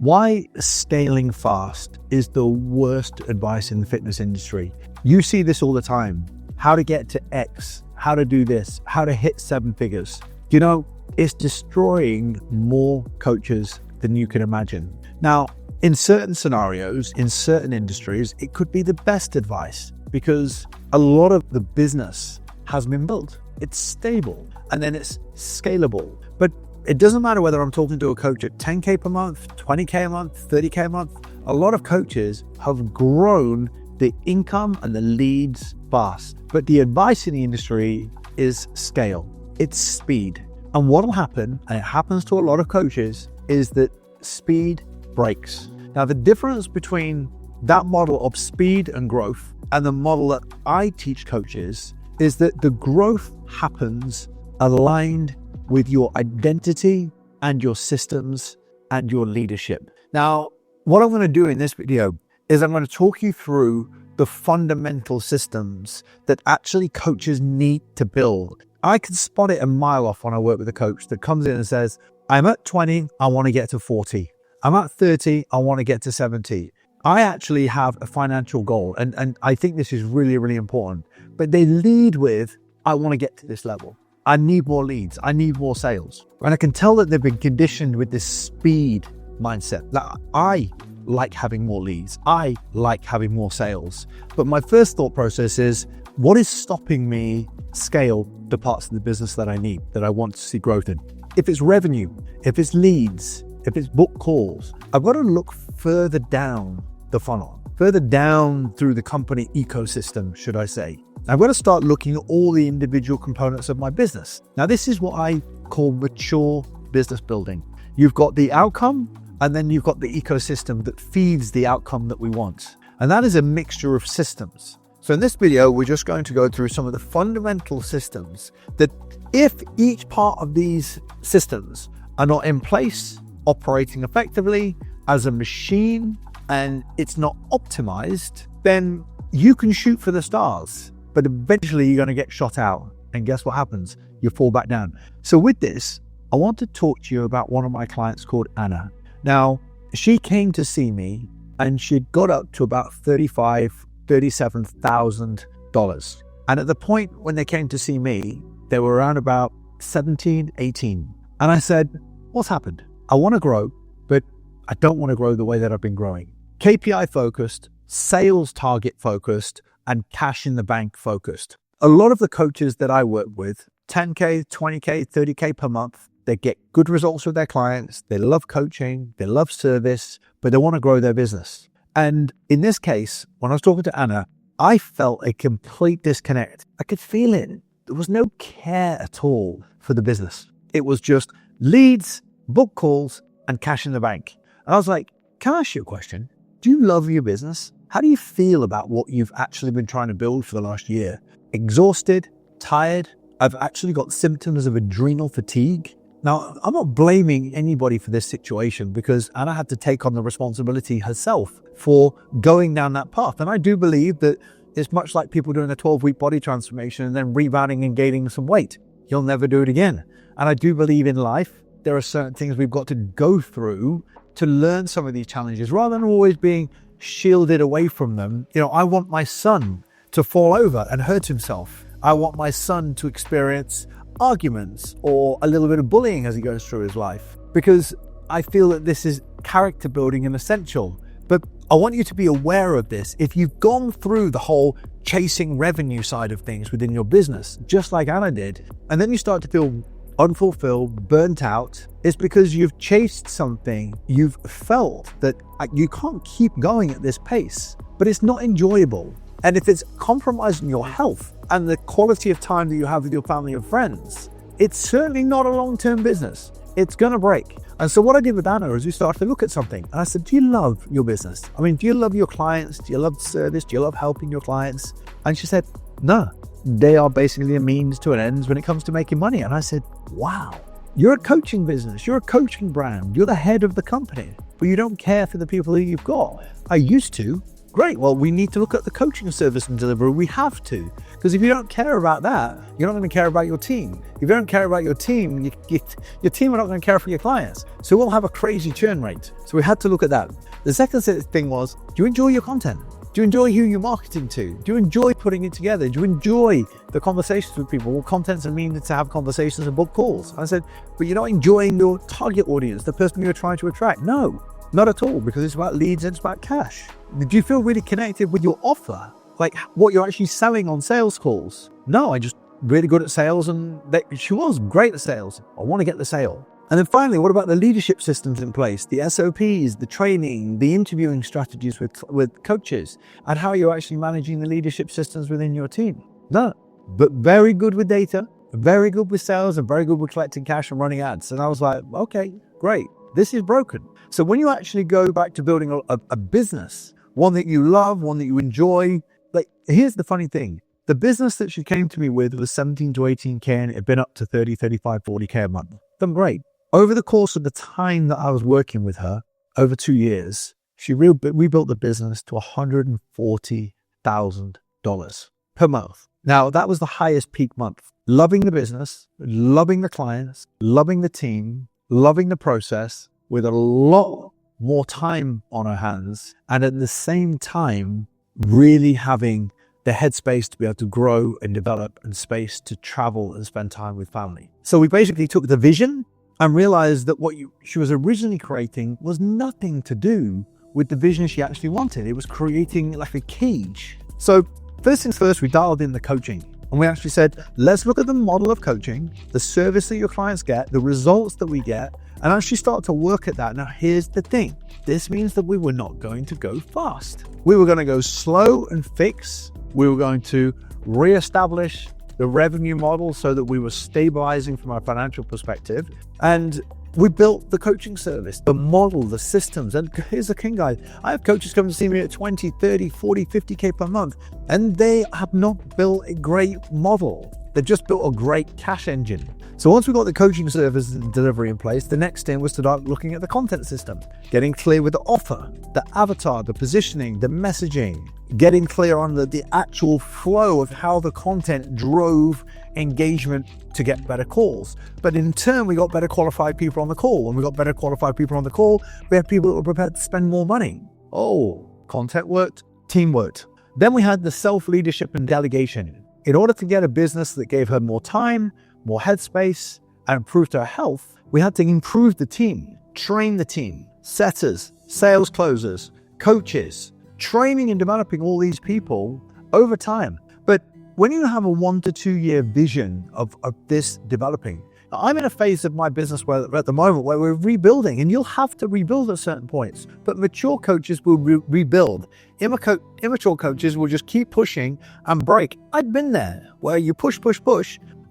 Why scaling fast is the worst advice in the fitness industry. You see this all the time. How to get to X, how to do this, how to hit 7 figures. You know, it's destroying more coaches than you can imagine. Now, in certain scenarios, in certain industries, it could be the best advice because a lot of the business has been built. It's stable and then it's scalable. But it doesn't matter whether I'm talking to a coach at 10K per month, 20K a month, 30K a month. A lot of coaches have grown the income and the leads fast. But the advice in the industry is scale. It's speed. And what will happen, and it happens to a lot of coaches, is that speed breaks. Now, the difference between that model of speed and growth and the model that I teach coaches is that the growth happens aligned with your identity and your systems and your leadership. Now, what I'm going to do in this video is I'm going to talk you through the fundamental systems that actually coaches need to build. I can spot it a mile off when I work with a coach that comes in and says, I'm at 20, I want to get to 40. I'm at 30, I want to get to 70. I actually have a financial goal, and I think this is really, really important. But they lead with, I want to get to this level. I need more leads. I need more sales. And I can tell that they've been conditioned with this speed mindset. That I like having more leads. I like having more sales. But my first thought process is, what is stopping me scale the parts of the business that I need, that I want to see growth in? If it's revenue, if it's leads, if it's book calls, I've got to look further down the funnel, further down through the company ecosystem, should I say. I've got to start looking at all the individual components of my business. Now, this is what I call mature business building. You've got the outcome, and then you've got the ecosystem that feeds the outcome that we want. And that is a mixture of systems. So in this video, we're just going to go through some of the fundamental systems that if each part of these systems are not in place, operating effectively as a machine, and it's not optimized, then you can shoot for the stars. But eventually you're going to get shot out. And guess what happens? You fall back down. So with this, I want to talk to you about one of my clients called Anna. Now, she came to see me and she'd got up to about $37,000. And at the point when they came to see me, they were around about 17, 18. And I said, what's happened? I want to grow, but I don't want to grow the way that I've been growing. KPI focused, sales target focused, and cash in the bank focused. A lot of the coaches that I work with, 10K, 20K, 30K per month, they get good results with their clients. They love coaching, they love service, but they want to grow their business. And in this case, when I was talking to Anna, I felt a complete disconnect. I could feel it. There was no care at all for the business. It was just leads, book calls, and cash in the bank. And I was like, can I ask you a question? Do you love your business? How do you feel about what you've actually been trying to build for the last year? Exhausted, tired. I've actually got symptoms of adrenal fatigue. Now, I'm not blaming anybody for this situation because Anna had to take on the responsibility herself for going down that path. And I do believe that it's much like people doing a 12-week body transformation and then rebounding and gaining some weight. You'll never do it again. And I do believe in life, there are certain things we've got to go through to learn some of these challenges rather than always being shielded away from them. You know, I want my son to fall over and hurt himself. I want my son to experience arguments or a little bit of bullying as he goes through his life, because I feel that this is character building and essential. But I want you to be aware of this. If you've gone through the whole chasing revenue side of things within your business, just like Anna did, and then you start to feel unfulfilled, burnt out, it's because you've chased something. You've felt that you can't keep going at this pace, but it's not enjoyable. And if it's compromising your health and the quality of time that you have with your family and friends, it's certainly not a long-term business. It's going to break. And so what I did with Anna is we started to look at something. And I said, do you love your business? I mean, do you love your clients? Do you love the service? Do you love helping your clients? And she said, no, they are basically a means to an end when it comes to making money. And I said, wow, you're a coaching business. You're a coaching brand. You're the head of the company, but you don't care for the people that you've got. I used to, Great. Well, we need to look at the coaching service and delivery. We have to. Because if you don't care about that, you're not going to care about your team. If you don't care about your team, your team are not going to care for your clients. So we'll have a crazy churn rate. So we had to look at that. The second thing was, do you enjoy your content? Do you enjoy who you're marketing to? Do you enjoy putting it together? Do you enjoy the conversations with people? Well, content's a means to have conversations and book calls. I said, but you're not enjoying your target audience, the person you're trying to attract. No, not at all, because it's about leads and it's about cash. Do you feel really connected with your offer? Like what you're actually selling on sales calls? No, I just really good at sales, and she was great at sales. I want to get the sale. And then finally, what about the leadership systems in place, the SOPs, the training, the interviewing strategies with coaches, and how you're actually managing the leadership systems within your team? No, but very good with data, very good with sales, and very good with collecting cash and running ads. And I was like, okay, great. This is broken. So when you actually go back to building a business, one that you love, one that you enjoy, like, here's the funny thing. The business that she came to me with was 17 to 18K, and it had been up to 30, 35, 40K a month. Done great. Over the course of the time that I was working with her, over 2 years, we built the business to $140,000 per month. Now, that was the highest peak month. Loving the business, loving the clients, loving the team, loving the process, with a lot more time on her hands, and at the same time, really having the headspace to be able to grow and develop, and space to travel and spend time with family. So we basically took the vision and realized that what she was originally creating was nothing to do with the vision she actually wanted. It was creating like a cage. So first things first, we dialed in the coaching, and we actually said, let's look at the model of coaching, the service that your clients get, the results that we get, and actually start to work at that. Now, here's the thing. This means that we were not going to go fast. We were going to go slow and fix. We were going to reestablish the revenue model so that we were stabilizing from a financial perspective. And we built the coaching service, the model, the systems. And here's the thing, guys. I have coaches come to see me at 20, 30, 40, 50K per month, and they have not built a great model. They've just built a great cash engine. So once we got the coaching service and delivery in place, the next thing was to start looking at the content system, getting clear with the offer, the avatar, the positioning, the messaging, getting clear on the actual flow of how the content drove engagement to get better calls. But in turn, we got better qualified people on the call. When we got better qualified people on the call, we had people that were prepared to spend more money. Oh, content worked, team worked. Then we had the self-leadership and delegation. In order to get a business that gave her more time, more headspace, and improved her health, we had to improve the team, train the team, setters, sales closers, coaches, training and developing all these people over time. But when you have a 1 to 2 year vision of this developing, I'm in a phase of my business where at the moment where we're rebuilding, and you'll have to rebuild at certain points, but mature coaches will rebuild. Immature coaches will just keep pushing and break. I've been there where you push,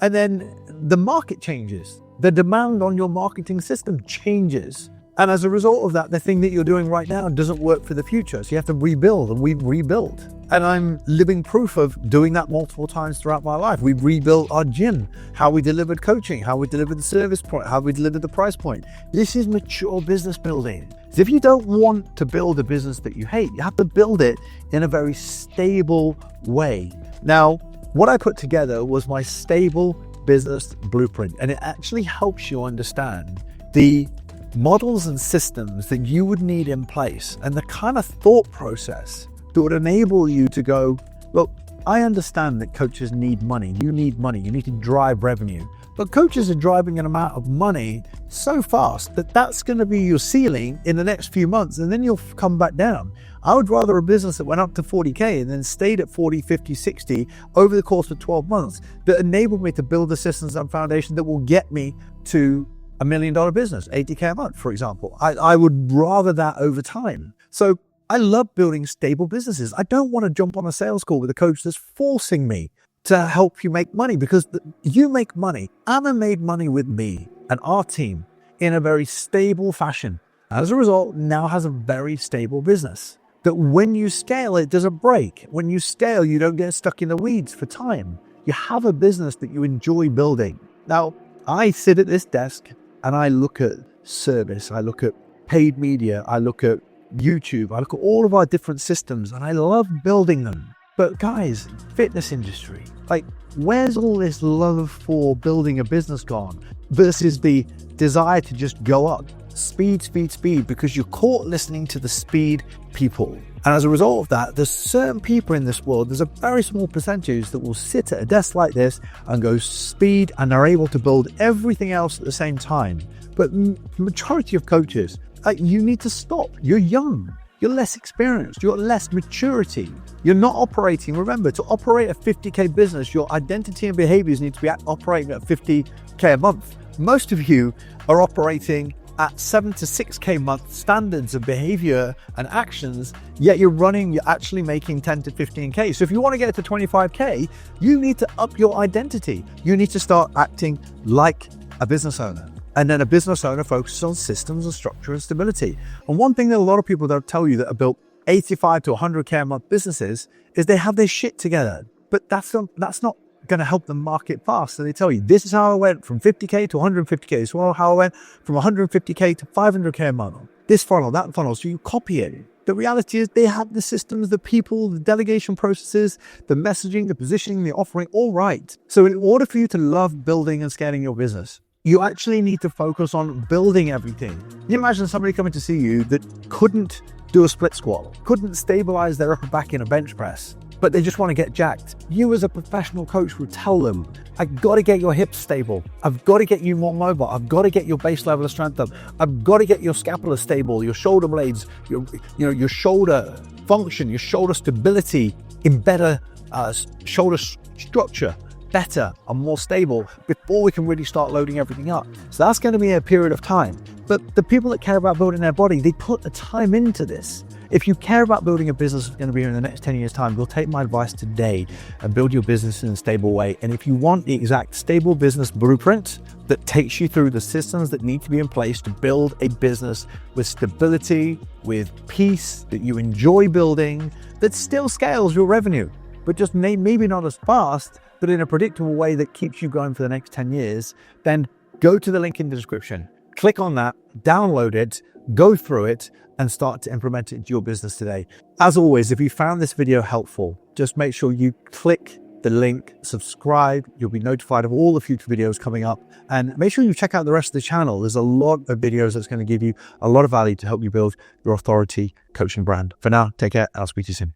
and then the market changes. The demand on your marketing system changes. And as a result of that, the thing that you're doing right now doesn't work for the future. So you have to rebuild, and we rebuild. And I'm living proof of doing that multiple times throughout my life. We rebuilt our gym, how we delivered coaching, how we delivered the service point, how we delivered the price point. This is mature business building. So if you don't want to build a business that you hate, you have to build it in a very stable way. Now, what I put together was my stable business blueprint, and it actually helps you understand the models and systems that you would need in place and the kind of thought process that would enable you to go, look, I understand that coaches need money. You need money. You need to drive revenue. But coaches are driving an amount of money so fast that that's going to be your ceiling in the next few months, and then you'll come back down. I would rather a business that went up to 40K and then stayed at 40, 50, 60 over the course of 12 months that enabled me to build the systems and foundation that will get me to $1 million business, 80K a month, for example. I would rather that over time. So I love building stable businesses. I don't want to jump on a sales call with a coach that's forcing me to help you make money, because you make money. Anna made money with me and our team in a very stable fashion. As a result, now has a very stable business that when you scale, it doesn't break. When you scale, you don't get stuck in the weeds for time. You have a business that you enjoy building. Now, I sit at this desk and I look at service. I look at paid media. I look at YouTube, I look at all of our different systems and I love building them. But guys, fitness industry, like where's all this love for building a business gone versus the desire to just go up? Speed, speed, speed, because you're caught listening to the speed people. And as a result of that, there's certain people in this world, there's a very small percentage that will sit at a desk like this and go speed, and are able to build everything else at the same time. But the majority of coaches, you need to stop. You're young. You're less experienced. You're less maturity. You're not operating. Remember, to operate a 50K business, your identity and behaviors need to be operating at 50K a month. Most of you are operating at 7 to 6K month standards of behavior and actions, yet you're actually making 10 to 15K. So if you want to get to 25K, you need to up your identity. You need to start acting like a business owner. And then a business owner focuses on systems and structure and stability. And one thing that a lot of people don't tell you that have built 85 to 100K a month businesses is they have their shit together. But that's not going to help them market fast. So they tell you, this is how I went from 50K to 150K. This is how I went from 150K to 500K a month. This funnel, that funnel. So you copy it. The reality is they have the systems, the people, the delegation processes, the messaging, the positioning, the offering, all right. So in order for you to love building and scaling your business, you actually need to focus on building everything. Can you imagine somebody coming to see you that couldn't do a split squat, couldn't stabilize their upper back in a bench press, but they just want to get jacked? You as a professional coach will tell them, I've got to get your hips stable. I've got to get you more mobile. I've got to get your base level of strength up. I've got to get your scapula stable, your shoulder blades, your shoulder function, your shoulder stability in better shoulder structure, better and more stable before we can really start loading everything up. So that's going to be a period of time. But the people that care about building their body, they put the time into this. If you care about building a business that's going to be here in the next 10 years time, you'll take my advice today and build your business in a stable way. And if you want the exact stable business blueprint that takes you through the systems that need to be in place to build a business with stability, with peace, that you enjoy building, that still scales your revenue, but just maybe not as fast, but in a predictable way that keeps you going for the next 10 years, then go to the link in the description, click on that, download it, go through it, and start to implement it into your business today. As always, if you found this video helpful, just make sure you click the link, subscribe. You'll be notified of all the future videos coming up, and make sure you check out the rest of the channel. There's a lot of videos that's going to give you a lot of value to help you build your authority coaching brand. For now, take care. I'll speak to you soon.